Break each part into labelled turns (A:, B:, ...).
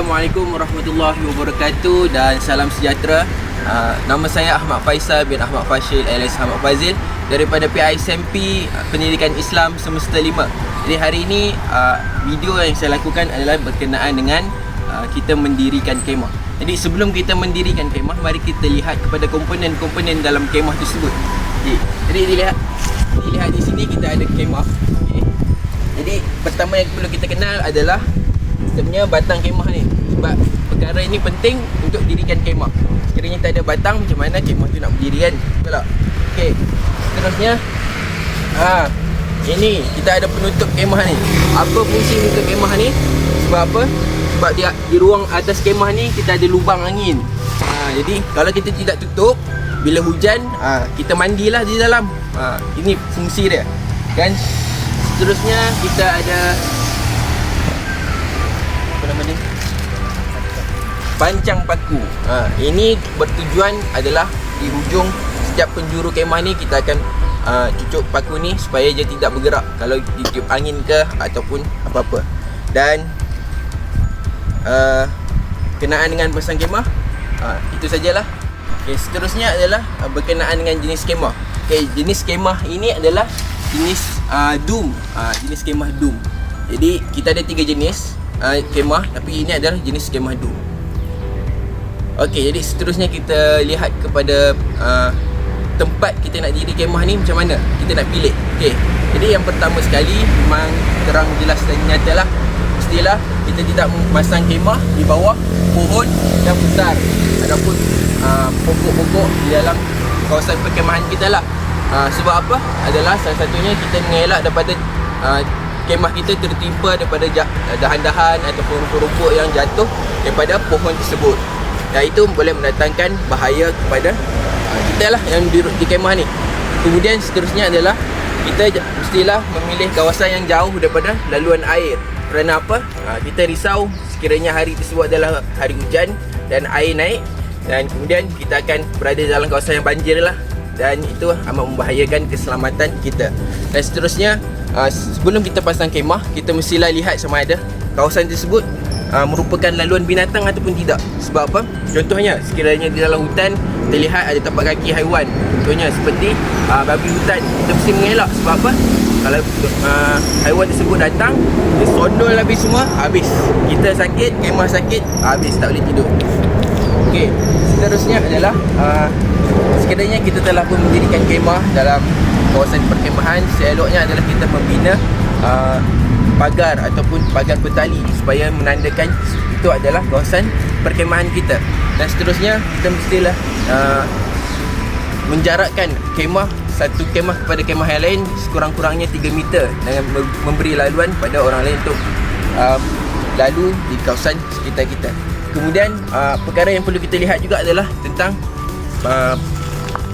A: Assalamualaikum warahmatullahi wabarakatuh dan salam sejahtera. Nama saya Ahmad Faisal bin Ahmad Fashil alias Ahmad Fazil daripada PISMP Pendidikan Islam Semesta 5. Jadi hari ini video yang saya lakukan adalah berkenaan dengan kita mendirikan kemah. Jadi sebelum kita mendirikan kemah, mari kita lihat kepada komponen-komponen dalam kemah tersebut. Jadi dilihat di sini kita ada kemah. Jadi pertama yang perlu kita kenal adalah sebenarnya batang kemah ni. Sebab perkara ini penting untuk dirikan kemah. Sekiranya tak ada batang, macam mana kemah tu nak berdiri kan? Betul tak? Okey. Seterusnya ini kita ada penutup kemah ni. Apa fungsi penutup kemah ni? Sebab apa? Sebab dia di ruang atas kemah ni kita ada lubang angin. Jadi kalau kita tidak tutup, bila hujan kita mandilah di dalam. Ini fungsi dia. Kan? Seterusnya kita ada pancang paku. Ini bertujuan adalah di hujung setiap penjuru kemah ni kita akan cucuk paku ni supaya dia tidak bergerak kalau ditiup angin ke ataupun apa-apa. Dan kenaan dengan pasang kemah itu sajalah. Okay, seterusnya adalah berkenaan dengan jenis kemah. Okay, jenis kemah ini adalah jenis doom. Jenis kemah doom. Jadi kita ada 3 jenis kemah, tapi ini adalah jenis kemah doom. Okey, jadi seterusnya kita lihat kepada tempat kita nak diri kemah ni macam mana kita nak pilih. Okey, jadi yang pertama sekali memang terang jelas dan nyata lah. Mestilah kita tidak memasang kemah di bawah pohon yang besar ataupun pokok-pokok di dalam kawasan perkemahan kita lah. Sebab apa? Adalah salah satunya kita mengelak daripada kemah kita tertimpa daripada dahan-dahan ataupun rumput-rumput yang jatuh daripada pohon tersebut. Dan itu boleh mendatangkan bahaya kepada kita lah yang di kemah ni. Kemudian seterusnya adalah kita mestilah memilih kawasan yang jauh daripada laluan air. Kerana apa? Kita risau sekiranya hari tersebut adalah hari hujan dan air naik, dan kemudian kita akan berada dalam kawasan yang banjir lah. Dan itu amat membahayakan keselamatan kita. Dan seterusnya, sebelum kita pasang kemah, kita mestilah lihat sama ada kawasan tersebut merupakan laluan binatang ataupun tidak. Sebab apa? Contohnya, sekiranya di dalam hutan kita lihat ada tapak kaki haiwan, contohnya seperti babi hutan, kita mesti mengelak. Sebab apa? Kalau haiwan tersebut datang, dia sondol habis semua, habis kita sakit, kemah sakit, habis tak boleh tidur. Okey, seterusnya adalah sekiranya kita telah pun mendirikan kemah dalam kawasan perkemahan, seeloknya adalah kita membina pagar ataupun pagar bertali supaya menandakan itu adalah kawasan perkemahan kita. Dan seterusnya kita mestilah menjarakkan kemah, satu kemah kepada kemah yang lain sekurang-kurangnya 3 meter, dengan memberi laluan pada orang lain untuk lalu di kawasan sekitar kita. Kemudian perkara yang perlu kita lihat juga adalah tentang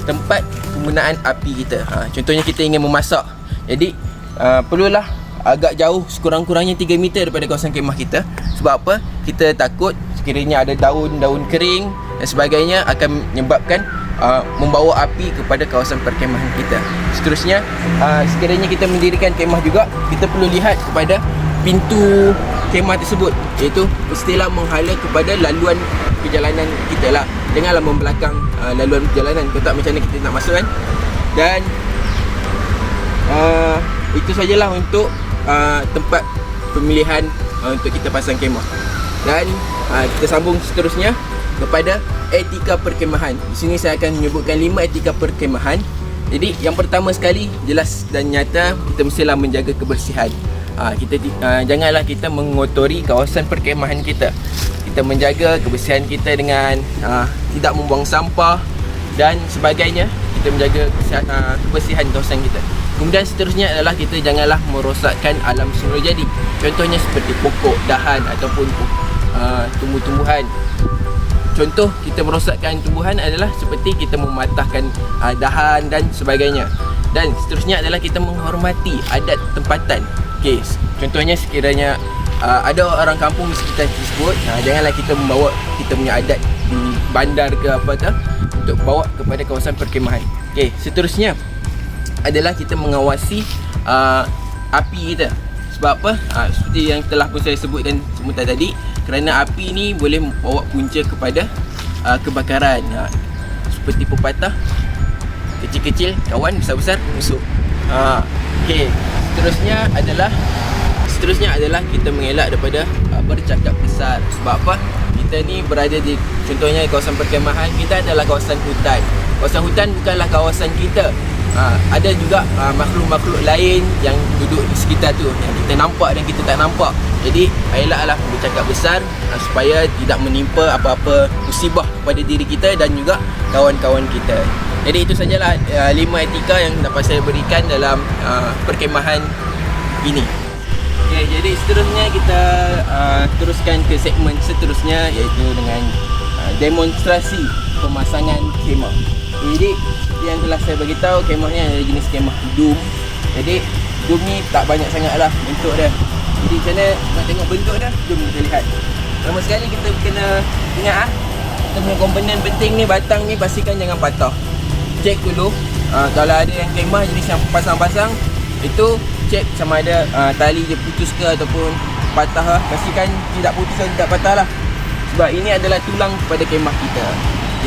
A: tempat penggunaan api kita. Contohnya kita ingin memasak, jadi perlulah agak jauh, sekurang-kurangnya 3 meter daripada kawasan kemah kita. Sebab apa? Kita takut sekiranya ada daun-daun kering dan sebagainya akan menyebabkan membawa api kepada kawasan perkemahan kita. Seterusnya, sekiranya kita mendirikan kemah juga, kita perlu lihat kepada pintu kemah tersebut, iaitu mestilah menghala kepada laluan perjalanan kita lah. Janganlah membelakang laluan perjalanan. Kau tak macam mana kita nak masuk kan? Dan itu sajalah untuk tempat pemilihan untuk kita pasang kemah. Dan kita sambung seterusnya kepada etika perkemahan. Di sini saya akan menyebutkan 5 etika perkemahan. Jadi yang pertama sekali, jelas dan nyata, kita mestilah menjaga kebersihan. Janganlah kita mengotori kawasan perkemahan kita. Kita menjaga kebersihan kita dengan tidak membuang sampah dan sebagainya. Kita menjaga kebersihan kawasan kita. Kemudian seterusnya adalah kita janganlah merosakkan alam semula jadi. Contohnya seperti pokok, dahan ataupun tumbuh-tumbuhan. Contoh kita merosakkan tumbuhan adalah seperti kita mematahkan dahan dan sebagainya. Dan seterusnya adalah kita menghormati adat tempatan. Okey, contohnya sekiranya ada orang kampung di sekitar tersebut, janganlah kita membawa kita punya adat di bandar ke apakah untuk bawa kepada kawasan perkemahan. Okey, seterusnya adalah kita mengawasi api kita. Sebab apa? Seperti yang telah pun saya sebutkan sebentar tadi, kerana api ni boleh bawa punca kepada kebakaran. Seperti pepatah, kecil-kecil kawan, besar-besar musuh. Okey, seterusnya adalah kita mengelak daripada bercakap besar. Sebab apa? Kita ni berada di, contohnya kawasan perkemahan, kita adalah kawasan hutan. Kawasan hutan bukanlah kawasan kita. Ada juga makhluk-makhluk lain yang duduk di sekitar tu, yang kita nampak dan kita tak nampak. Jadi elaklah bercakap besar supaya tidak menimpa apa-apa musibah kepada diri kita dan juga kawan-kawan kita. Jadi itu sajalah 5 etika yang dapat saya berikan dalam perkemahan ini. Okay, jadi seterusnya kita teruskan ke segmen seterusnya, iaitu dengan demonstrasi pemasangan kemah. Jadi yang telah saya beritahu, kemah ni adalah jenis kemah Doom. Jadi Doom ni tak banyak sangat lah bentuk dia. Jadi macam mana nak tengok bentuk dia, jom kita lihat. Pertama sekali kita kena ingat kita punya komponen penting ni, batang ni pastikan jangan patah. Cek dulu kalau ada yang kemah jenis yang pasang-pasang, itu cek sama ada tali dia putus ke ataupun patah lah. Pastikan tidak putus dan tidak patah lah, sebab ini adalah tulang kepada kemah kita.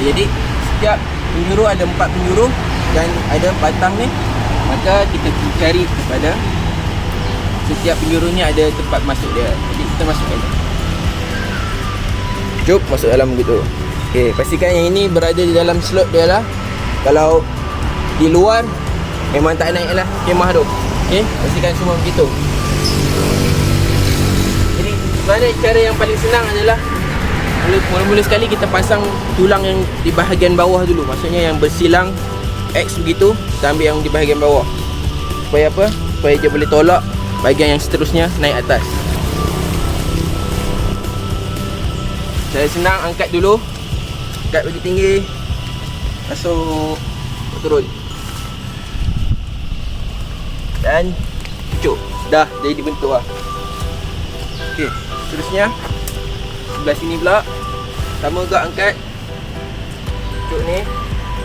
A: Jadi setiap penjuru ada 4 penjuru dan ada batang ni, maka kita cari pada setiap penjuru ni ada tempat masuk dia. Jadi kita masukkan, jom masuk dalam begitu. Okay, pastikan yang ini berada di dalam slot dia lah. Kalau di luar memang tak naik lah kemah tu. Okay, pastikan semua begitu. Jadi sebenarnya cara yang paling senang adalah mula-mula sekali kita pasang tulang yang di bahagian bawah dulu. Maksudnya yang bersilang X begitu, kita ambil yang di bahagian bawah. Supaya apa? Supaya dia boleh tolak bahagian yang seterusnya naik atas. Cara senang, angkat dulu. Angkat bagi tinggi. Masuk, turun. Dan cucuk. Dah jadi bentuk lah. Okey, seterusnya sebelah sini pula sama juga, angkat cucuk ni,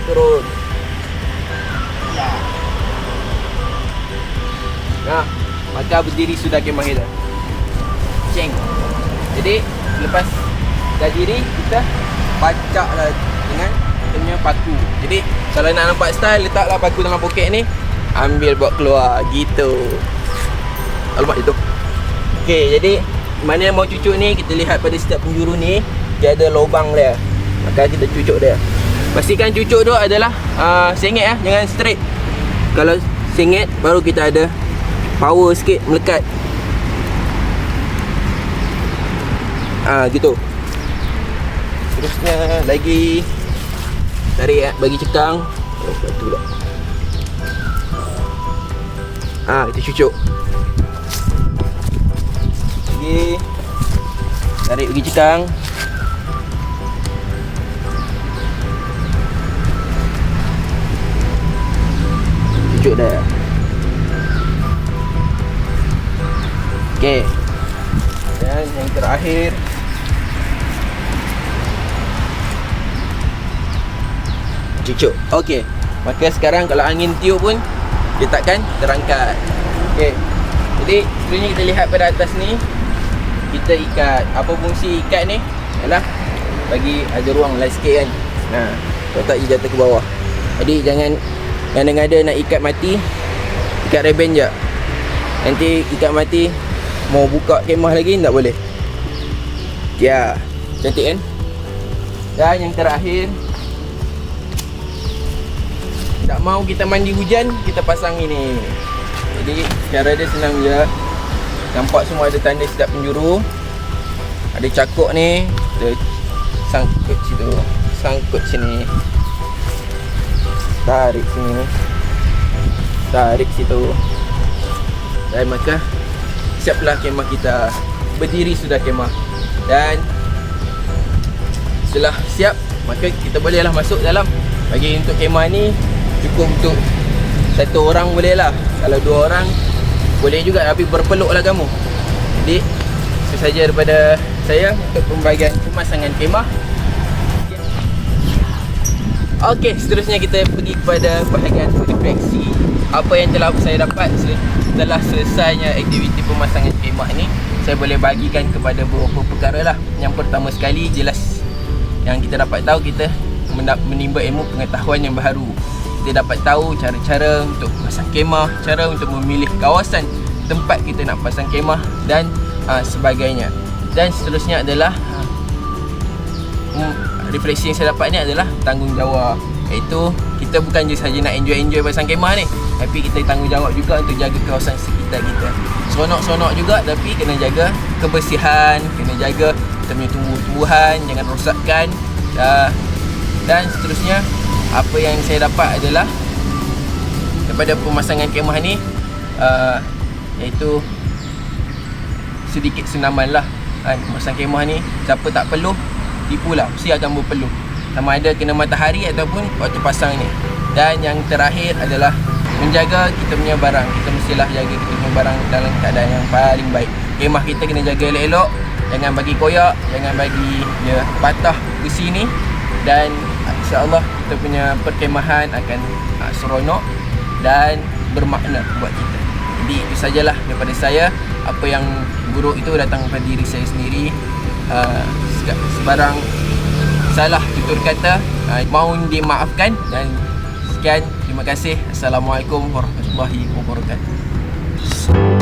A: turun. Nah, maka berdiri sudah kemah kita. Ceng. Jadi lepas dah diri, kita pacak lah dengan kita punya paku. Jadi kalau nak nampak style, letaklah paku dalam poket ni, ambil bawa keluar gitu. Alamak itu. Okey, jadi mana yang mau cucuk ni, kita lihat pada setiap penjuru ni dia ada lubang dia. Maka kita cucuk dia. Pastikan cucuk tu adalah sengit lah, jangan straight. Kalau sengit baru kita ada power sikit melekat. Gitu. Terusnya lagi tarik bagi cekang. Batu pula. Kita cucuk. Lagi tarik bagi cekang. Cucuk dah. Okey. Dan yang terakhir, cucuk. Okey. Maka sekarang kalau angin tiup pun dia takkan terangkat. Okey. Jadi sebenarnya kita lihat pada atas ni, kita ikat. Apa fungsi ikat ni? Ialah bagi ada ruang lah sikit kan. Kalau tak dia jatuh ke bawah. Jadi jangan ngada-ngada nak ikat mati, ikat reben je. Nanti ikat mati, mau buka kemah lagi tak boleh. Ya, cantik kan? Dan yang terakhir, tak mau kita mandi hujan, kita pasang ini. Jadi cara dia senang je. Nampak semua ada tanda setiap penjuru. Ada cakuk ni, kita sangkut situ, sangkut sini, tarik sini, tarik situ. Dan maka siaplah kemah kita. Berdiri sudah kemah. Dan setelah siap, maka kita bolehlah masuk dalam. Bagi untuk kemah ni cukup untuk 1 orang boleh lah. Kalau 2 orang boleh juga, tapi berpeluklah kamu. Jadi itu saja daripada saya untuk pembahagian pemasangan kemah. Okey, seterusnya kita pergi kepada bahagian refleksi. Apa yang telah saya dapat setelah selesainya aktiviti pemasangan kemah ni. saya boleh bagikan kepada beberapa perkara lah. Yang pertama sekali, jelas yang kita dapat tahu, kita menimba ilmu pengetahuan yang baru. Kita dapat tahu cara-cara untuk pasang kemah, cara untuk memilih kawasan tempat kita nak pasang kemah dan sebagainya. Dan seterusnya adalah refleksi yang saya dapat ni adalah tanggungjawab, iaitu kita bukan je saja nak enjoy pasang kemah ni, tapi kita tanggungjawab juga untuk jaga kawasan sekitar kita. Seronok-seronok juga, tapi kena jaga kebersihan, kena jaga kita punya tumbuh-tumbuhan, jangan rosakkan. Dan seterusnya, apa yang saya dapat adalah daripada pemasangan kemah ni, iaitu sedikit senaman lah kan. Memasang kemah ni, siapa tak peluh, tipulah, mesti akan berpeluh, sama ada kena matahari ataupun waktu pasang ni. Dan yang terakhir adalah menjaga kita punya barang. Kita mestilah jaga kita punya barang dalam keadaan yang paling baik. Kemah kita kena jaga elok-elok, jangan bagi koyak, jangan bagi dia patah besi ni. Dan insya-Allah kita punya perkemahan akan seronok dan bermakna buat kita. Jadi itu sajalah daripada saya. Apa yang buruk itu datang daripada diri saya sendiri. Sebarang salah tutur kata mohon dimaafkan. Dan sekian, terima kasih. Assalamualaikum warahmatullahi wabarakatuh.